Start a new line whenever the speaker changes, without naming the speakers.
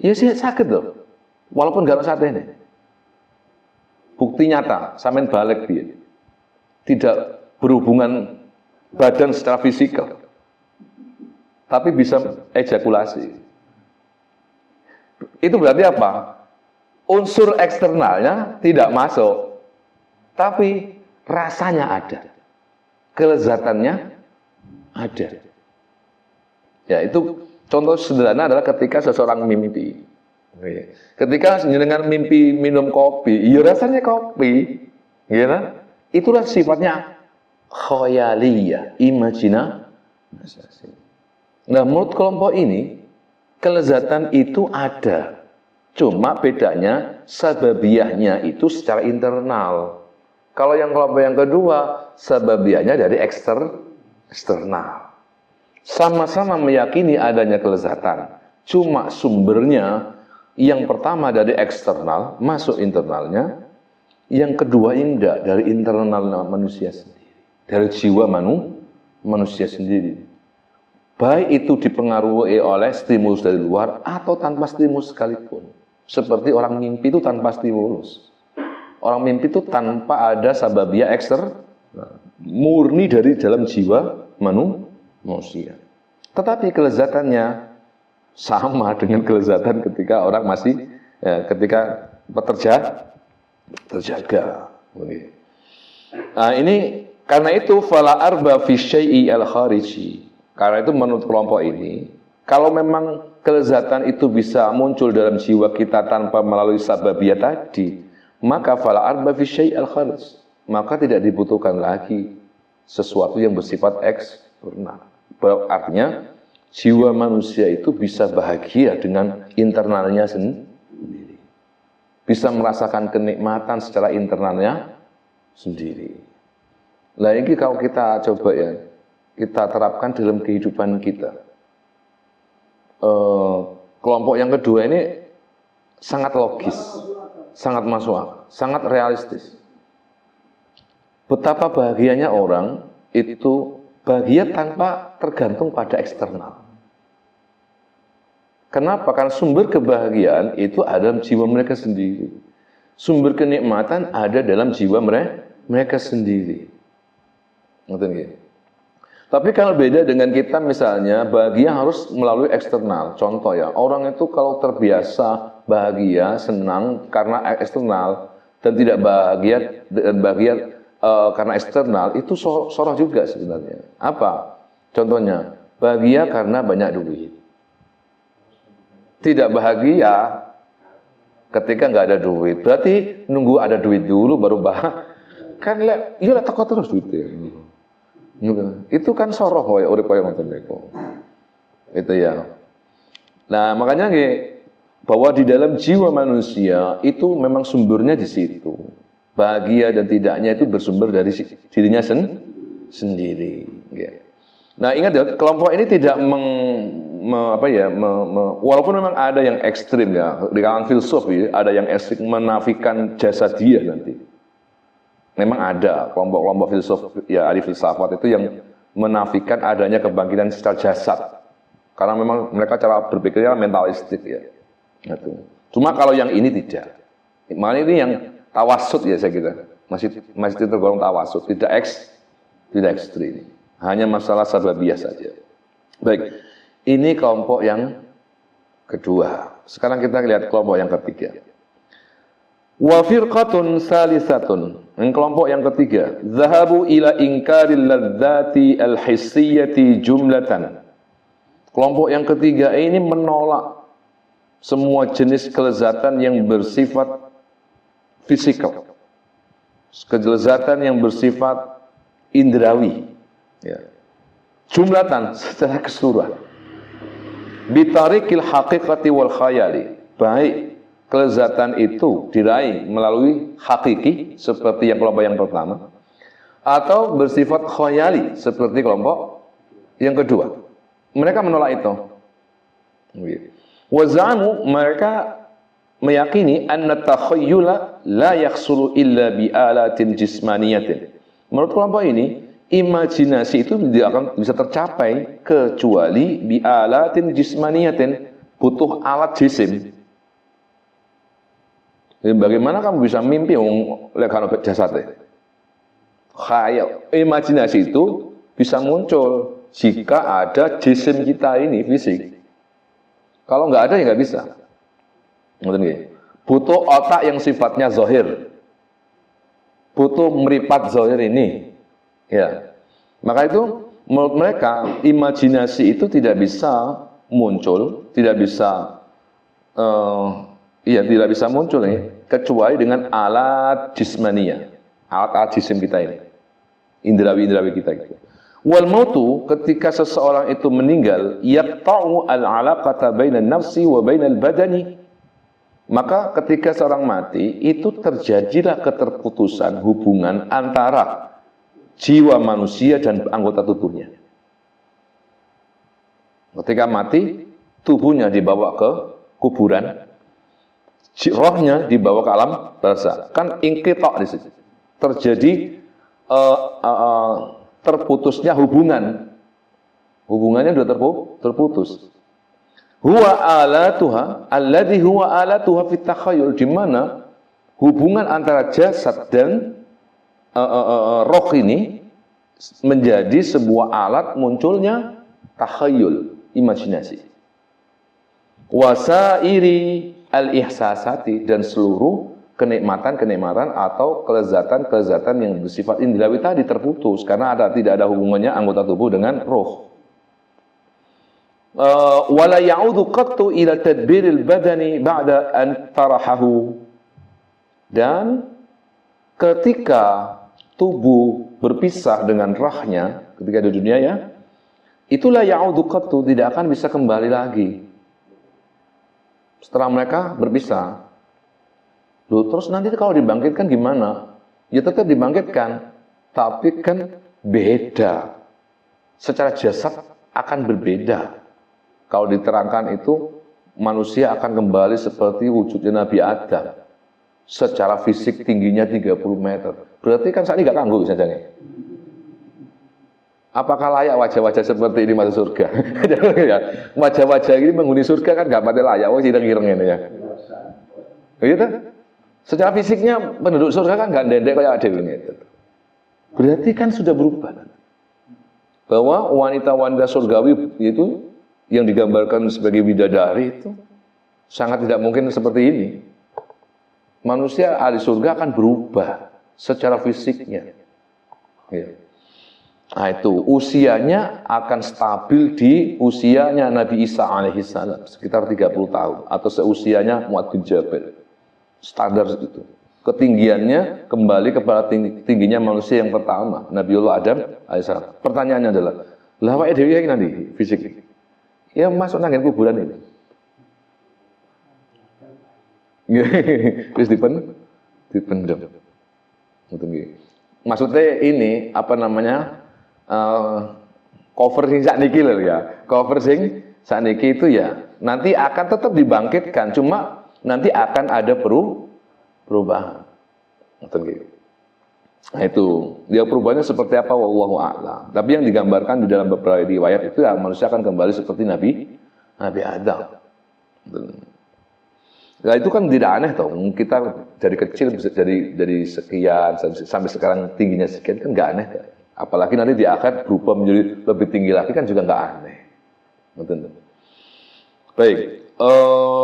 Ya sih sakit loh. Walaupun gak sate ini. Bukti nyata, sampean balik dia. Tidak berhubungan badan secara fisikal. Tapi bisa ejakulasi. Itu berarti apa? Unsur eksternalnya tidak masuk. Tapi rasanya ada. Kelezatannya ada. Ya, itu contoh sederhana adalah ketika seseorang mimpi. Ketika dengan mimpi minum kopi, ya rasanya kopi. Ya, itulah sifatnya khayaliyah, imajinasi. Nah, menurut kelompok ini, kelezatan itu ada. Cuma bedanya sababiyahnya itu secara internal. Kalau yang kelompok yang kedua, sababiyahnya dari eksternal. Sama-sama meyakini adanya kelezatan. Cuma sumbernya yang pertama dari eksternal, masuk internalnya. Yang kedua enggak, dari internal manusia sendiri. Dari jiwa manusia sendiri. Baik itu dipengaruhi oleh stimulus dari luar atau tanpa stimulus sekalipun. Seperti orang mimpi itu tanpa stimulus. Orang mimpi itu tanpa ada sababiyah eksternal. Murni dari dalam jiwa manusia. Tetapi kelezatannya sama dengan kelezatan ketika orang masih ketika terjaga. Nah, ini karena itu fala arba fi syai'i al-khariji. Karena itu menurut kelompok ini, kalau memang kelezatan itu bisa muncul dalam jiwa kita tanpa melalui sababiyah tadi, maka fala arba fi syai'i al-kharij. Maka tidak dibutuhkan lagi sesuatu yang bersifat eksternal. Artinya jiwa manusia itu bisa bahagia dengan internalnya sendiri. Bisa merasakan kenikmatan secara internalnya sendiri. Nah, ini kalau kita coba ya, kita terapkan dalam kehidupan kita. Kelompok yang kedua ini sangat logis, sangat masuk akal, sangat realistis. Betapa bahagianya orang itu bahagia tanpa tergantung pada eksternal. Kenapa? Karena sumber kebahagiaan itu ada dalam jiwa mereka sendiri. Sumber kenikmatan ada dalam jiwa mereka sendiri. Ngerti nggih? Tapi kalau beda dengan kita misalnya, bahagia harus melalui eksternal. Contoh ya, orang itu kalau terbiasa bahagia, senang karena eksternal dan tidak bahagia karena eksternal, itu soroh juga sebenarnya. Apa? Contohnya, bahagia karena banyak duit. Tidak bahagia ketika nggak ada duit. Berarti nunggu ada duit dulu baru bahagia. Kan iya lah teko terus duitnya. Itu kan soroh koyo urip koyo ngoten niku. Itu ya. Nah, makanya bahwa di dalam jiwa manusia itu memang sumbernya di situ. Bahagia dan tidaknya itu bersumber dari dirinya sendiri. Nah, ingat ya, kelompok ini tidak walaupun memang ada yang ekstrim ya, di kalangan filsuf ya, ada yang ekstrim menafikan jasa dia nanti. Memang ada kelompok-kelompok filsuf ya, ahli filsafat itu yang menafikan adanya kebangkitan secara jasad. Karena memang mereka cara berpikirnya mentalistik ya. Gitu. Cuma kalau yang ini tidak. Makanya ini yang tawasud ya saya kira. Masih tergolong tawasud, tidak ekstrim. Hanya masalah sababiyah saja. Baik. Ini kelompok yang kedua. Sekarang kita lihat kelompok yang ketiga. Wa firqatun salisatun. Kelompok yang ketiga, zahabu ila inkaril ladzati al-hissiyati jumlatan. Kelompok yang ketiga ini menolak semua jenis kelezatan yang bersifat fisikal. Kelezatan yang bersifat indrawi. Ya. Jumlatan secara keseluruhan. Bitariqil haqiqati wal khayali. Baik kelezatan itu diraih melalui hakiki seperti yang kelompok yang pertama, atau bersifat khayali seperti kelompok yang kedua. Mereka menolak itu. Wazamu, mereka meyakini anna takhayyula la yakhsulu illa bi alatin jismaniyatin. Menurut kelompok ini, imajinasi itu tidak akan bisa tercapai kecuali bi alatin jismaniyatin, butuh alat jisim. Bagaimana kamu bisa mimpi oleh karena jasadnya? Khayal, imajinasi itu bisa muncul jika ada jisim kita ini fisik. Kalau nggak ada ya nggak bisa. Butuh otak yang sifatnya zahir, butuh meripat zahir ini. Ya, maka itu menurut mereka imajinasi itu tidak bisa muncul, tidak bisa tidak bisa muncul kecuali dengan alat jismania, alat-alat jisim kita ini, indrawi-indrawi kita itu. Wal mautu, ketika seseorang itu meninggal, yaqta'u al-'alaqata bainan nafsi wa bainal badani. Maka ketika seorang mati, itu terjadilah keterputusan hubungan antara jiwa manusia dan anggota tubuhnya. Ketika mati, tubuhnya dibawa ke kuburan, rohnya dibawa ke alam barzakh. Kan inqitok di situ. Terjadi terputusnya hubungan. Hubungannya sudah terputus. Huwa alatuha alladhi huwa alatuha fit takhayyul, di mana hubungan antara jasad dan roh ini menjadi sebuah alat munculnya takhayyul, imajinasi. Wasairi al-ihsasati, dan seluruh kenikmatan-kenikmatan atau kelezatan-kelezatan yang bersifat indrawi tadi terputus karena tidak ada hubungannya anggota tubuh dengan roh. Wala ya'udhu qattu ila tadbiril badani ba'da an tarahahu, dan ketika tubuh berpisah dengan rahnya ketika di dunia ya, itulah ya'udhu qattu, tidak akan bisa kembali lagi setelah mereka berpisah. Loh, terus nanti kalau dibangkitkan gimana? Ya tetap dibangkitkan, tapi kan beda. Secara jasad akan berbeda. Kalau diterangkan itu, manusia akan kembali seperti wujudnya Nabi Adam. Secara fisik tingginya 30 meter. Berarti kan saat ini nggak kanggu saja nih. Apakah layak wajah-wajah seperti ini masuk surga? Wajah-wajah ini menghuni surga kan nggak pada layak, ireng-ireng ini ya. Begitu? Secara fisiknya penduduk surga kan nggak ndendek kayak ada ini. Berarti kan sudah berubah. Bahwa wanita-wanita surgawi itu yang digambarkan sebagai bidadari itu sangat tidak mungkin seperti ini. Manusia ahli surga akan berubah secara fisiknya. Ya. Nah itu usianya akan stabil di usianya Nabi Isa alaihissalam sekitar 30 tahun atau seusianya Mu'adz bin Jabal, standar itu. Ketinggiannya kembali kepada tingginya manusia yang pertama, Nabiullah Adam alaihissalam. Pertanyaannya adalah, lah wae dhewe iki nanti fisik. Ya masuk nangin kuburan ini. Terus dipendem. Maksudnya ini apa namanya? Cover sing sakniki lho ya. Cover sing sakniki itu ya nanti akan tetap dibangkitkan, cuma nanti akan ada perubahan. Nah itu, dia perubahannya seperti apa wallahu a'lam. Tapi yang digambarkan di dalam beberapa riwayat itu ya manusia akan kembali seperti Nabi Adam. Nah itu kan tidak aneh toh. Kita dari kecil bisa dari sekian sampai sekarang tingginya sekian kan nggak aneh. Apalagi nanti di akhir berubah menjadi lebih tinggi lagi kan juga nggak aneh. Baik.